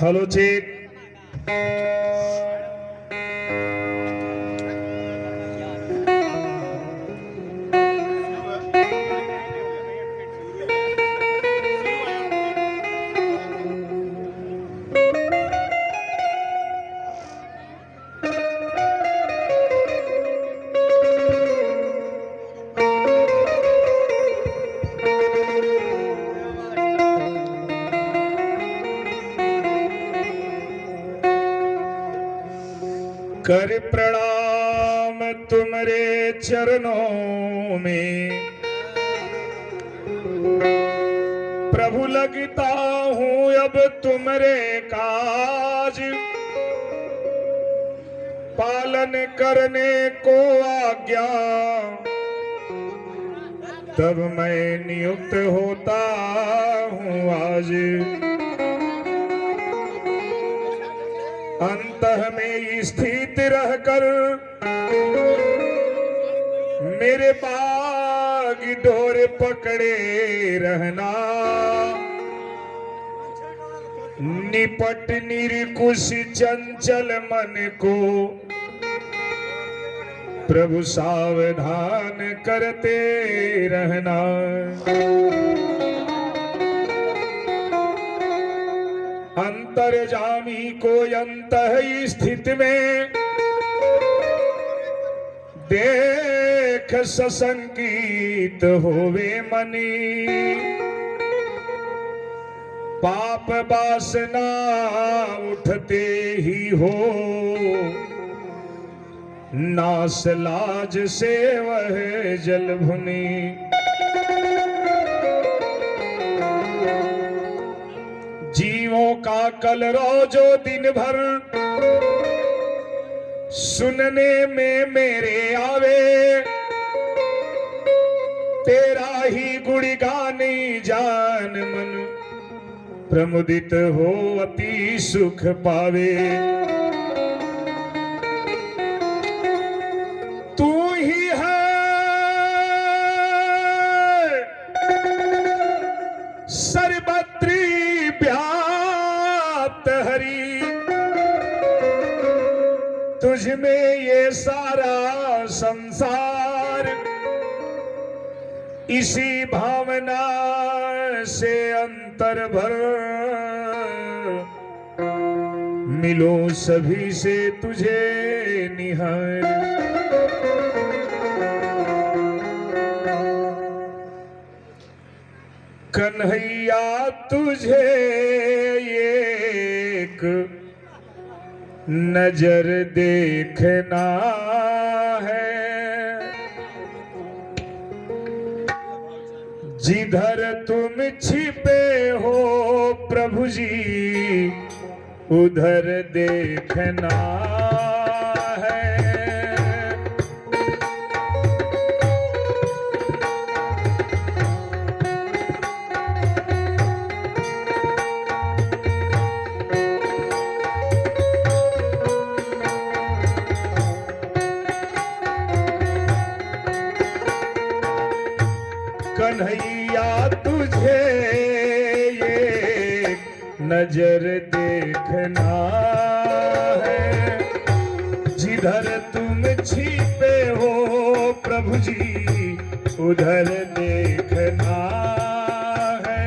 Hello check. कर प्रणाम तुम्हारे चरणों में, प्रभु लगता हूँ अब तुम्हारे काज, पालन करने को आज्ञा तब मैं नियुक्त होता हूँ आज। अंतः में स्थित रहकर मेरे बाग डोर पकड़े रहना, निपट निरकुश चंचल मन को प्रभु सावधान करते रहना। अंतर्जामी को अंतः स्थित में देख ससंकीत होवे मनी, पाप वासना उठते ही हो नास लाज से वह जल भुनी। जीवों का कलरव जो दिन भर सुनने में मेरे आवे, तेरा ही गुणगानी जान मन प्रमुदित हो अति सुख पावे। तू ही है सर्वत्री व्याप्त हरि, तुझ में ये सारा संसार, इसी भावना से अंतर भर मिलो सभी से तुझे निहार। कन्हैया तुझे एक नजर देखना है, जिधर तुम छिपे हो प्रभु जी उधर देखना है। कन्हैया तुझे ये नजर देखना है, जिधर तुम छिपे हो प्रभु जी उधर देखना है।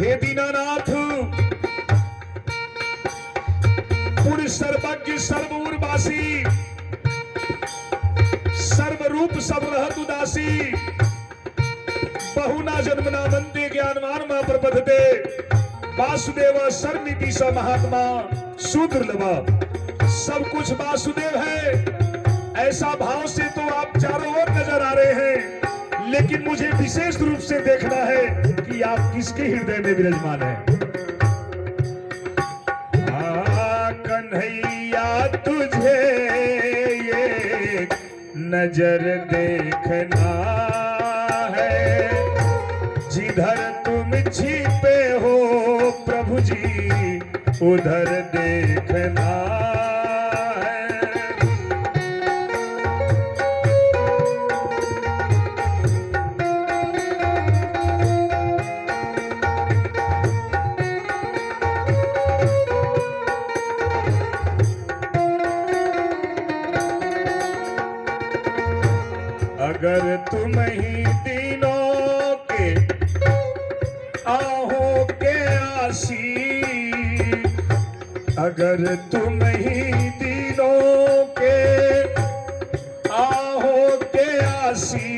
हे दीनानाथ पुर सर्वज्ञ सर्वउर्वासी, सर्वरूप सब रहत उदासी, बहुना जन्मना वंदे ज्ञानवान मा प्रपद्यते, वासुदेव सर्वमिति स महात्मा सुदुर्लभ। सब कुछ वासुदेव है ऐसा भाव से तो आप चारों ओर नजर आ रहे हैं, लेकिन मुझे विशेष रूप से देखना है कि आप किसके हृदय में विराजमान हैं। कन्हैया तुझे ये नजर देखना है, जिधर तुम छिपे हो प्रभु जी उधर देखना है। अगर तुम ही दिनों के आहों के आसी, अगर तुम ही दिनों के आहों के आसी,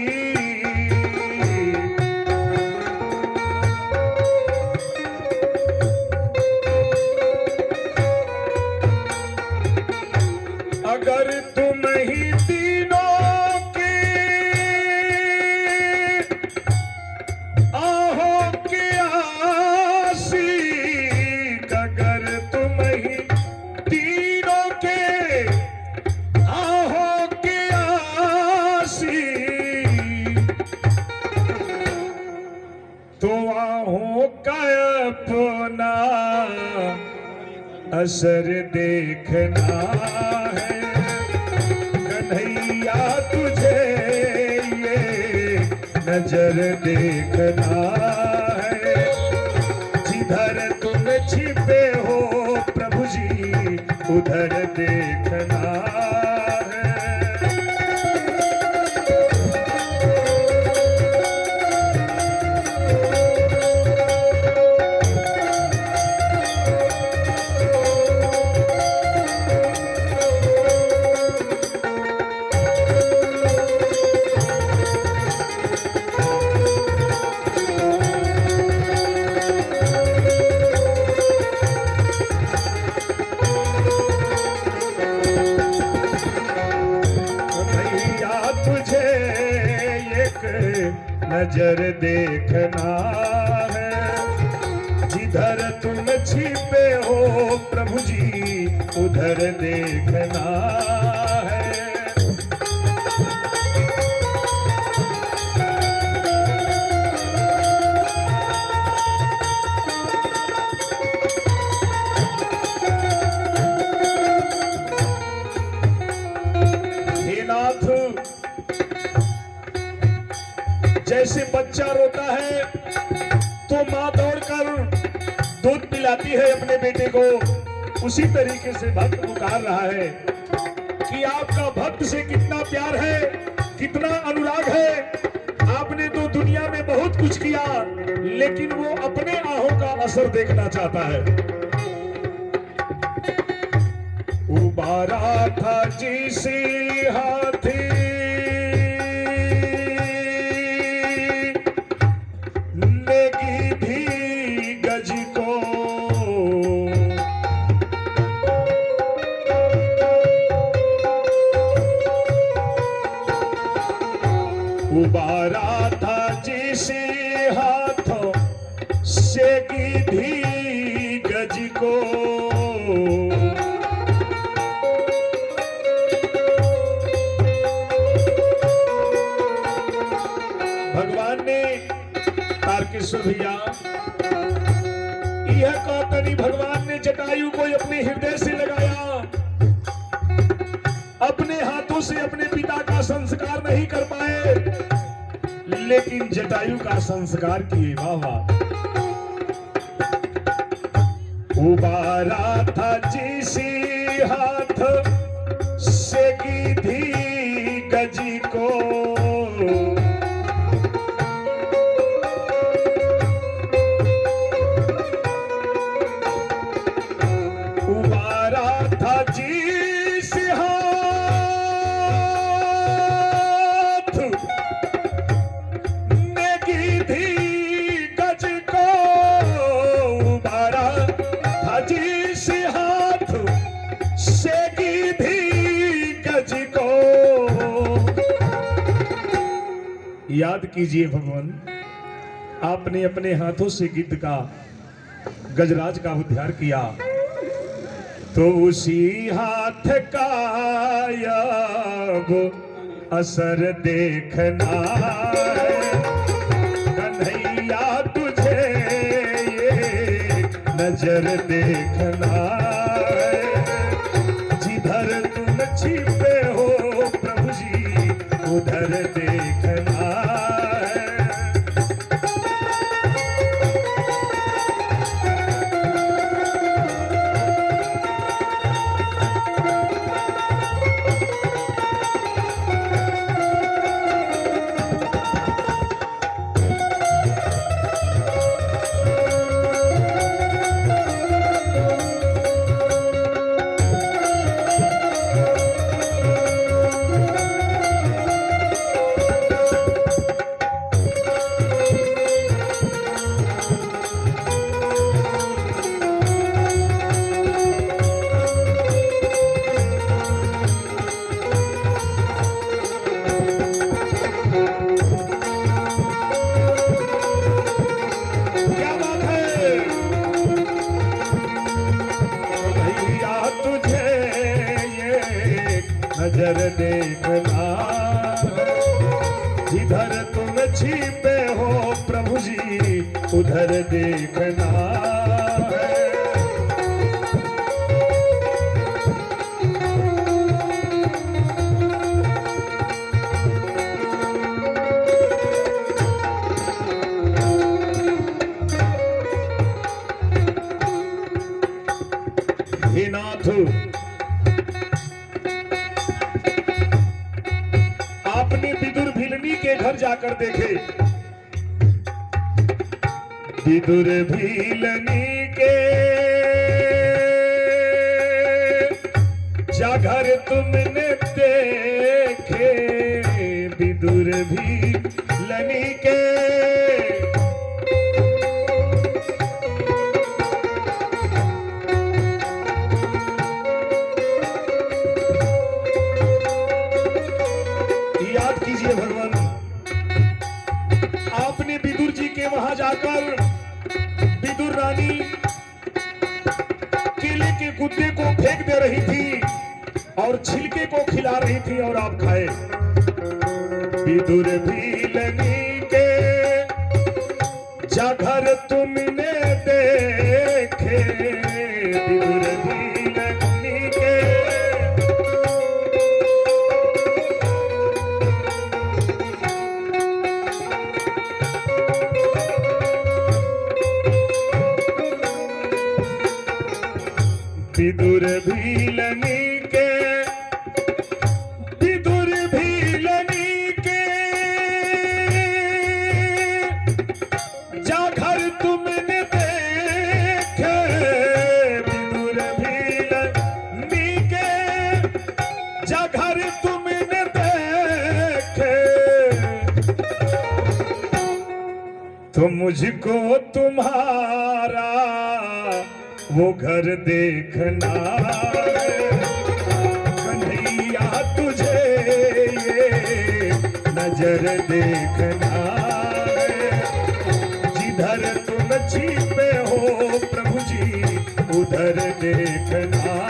अगर तुम ही दिनों के आहों के आसी, अगर तुम ही तीनों के आहों के आसी, तो आहों का अपना असर देखना है। कन्हैया तुझे ये नजर देखना है, जिधर तुम छिपे हो प्रभु जी उधर देखना है। तुझे एक नजर देखना है, जिधर तुम छिपे हो प्रभु जी उधर देखना है। हे नाथ, जैसे बच्चा रोता है तो माँ दौड़कर दूध पिलाती है अपने बेटे को, उसी तरीके से भक्त पुकार रहा है कि आपका भक्त से कितना प्यार है, कितना अनुराग है। आपने तो दुनिया में बहुत कुछ किया, लेकिन वो अपने आहों का असर देखना चाहता है। उबारा था जिसे हाथी उबारा था जिसे हाथों से गिधी गज को, भगवान ने तारकेश्वर भैया यह कहतनी भगवान ने जटायु को अपने हृदय से लगाया, अपने हाथों से अपने पिता का संस्कार नहीं कर पाए, लेकिन जटायु का संस्कार किए। बाबा उबारा था जिसे हाथ से गिधी गजी को, उबारा था जिसे याद कीजिए भगवान, आपने अपने हाथों से गिद्ध का गजराज का उद्धार किया, तो उसी हाथ का अब असर देखना है। कन्हैया तुझे नजर देखना जिधर तुम छिपे हो प्रभु जी उधर देखना नजर देखना जिधर तुम छिपे हो प्रभु जी उधर देखना हे नाथ आपने विदुर भिलनी के घर जाकर देखे विदुर भिलनी के जा घर तुमने देखे विदुर भिलनी के याद कीजिए भगवान आपने विदुर जी के वहां जाकर विदुर रानी केले के गुद्दे को फेंक दे रही थी और छिलके को खिला रही थी और आप खाए विदुर भिलनी के जा घर तुमने देखे विदुर भिलनी के विदुर भिलनी के विदुर भिलनी के जा घर तुमने देखे विदुर भिलनी के जा घर तुमने देखे तो मुझको तुम्हारा वो घर देखना कन्हैया तुझे ये नजर देखना जिधर तुम छिपे हो प्रभु जी उधर देखना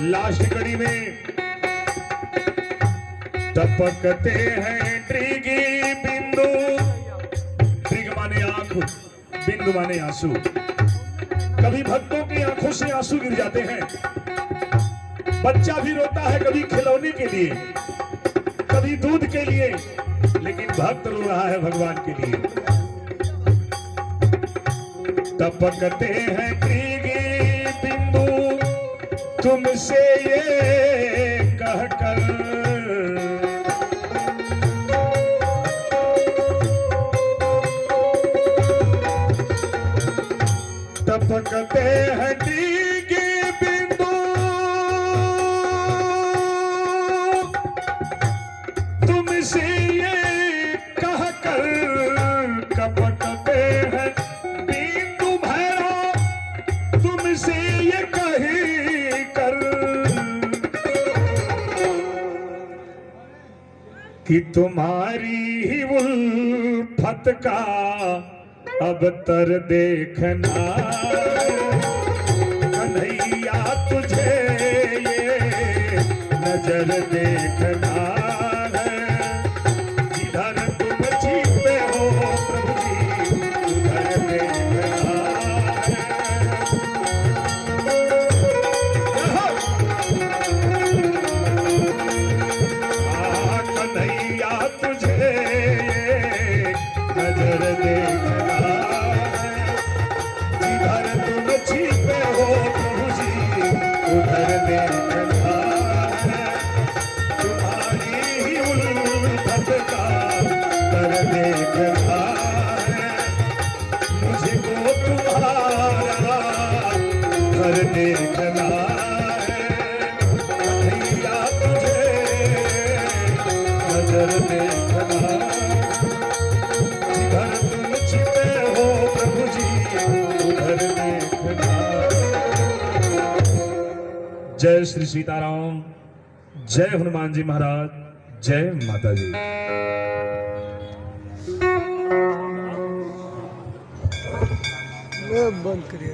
लास्ट कड़ी में टपकते हैं ट्रिगी बिंदु ट्रिग माने आंख बिंदु माने आंसू कभी भक्तों की आंखों से आंसू गिर जाते हैं बच्चा भी रोता है कभी खिलौने के लिए कभी दूध के लिए लेकिन भक्त रो रहा है भगवान के लिए टपकते हैं ट्रिगी बिंदु तुमसे ये कहकर टपकते हैं ट्रिगी बिंदु तुमसे ये कहकर टपकते हैं बिंदु भैरव तुमसे ये कहे कि तुम्हारी ही उल्फत का अब तर देखना, कन्हैया तुझे ये नजर देखना है, जिधर तुम छिपे हो प्रभु जी उधर देखना है। कन्हैया तुझे ये नजर देखना है, जिधर तुम छिपे हो प्रभु जी उधर देखना है, तुम्हारी ही उल्फत का कर देखना है, मुझको तुम्हारा घर देखना है, कन्हैया तुझे नजर देखना, जिधर तुम छिपे हो प्रभु जी उधर देखना। जय श्री सीताराम, जय हनुमान जी महाराज, जय माता जी। बंद करिए।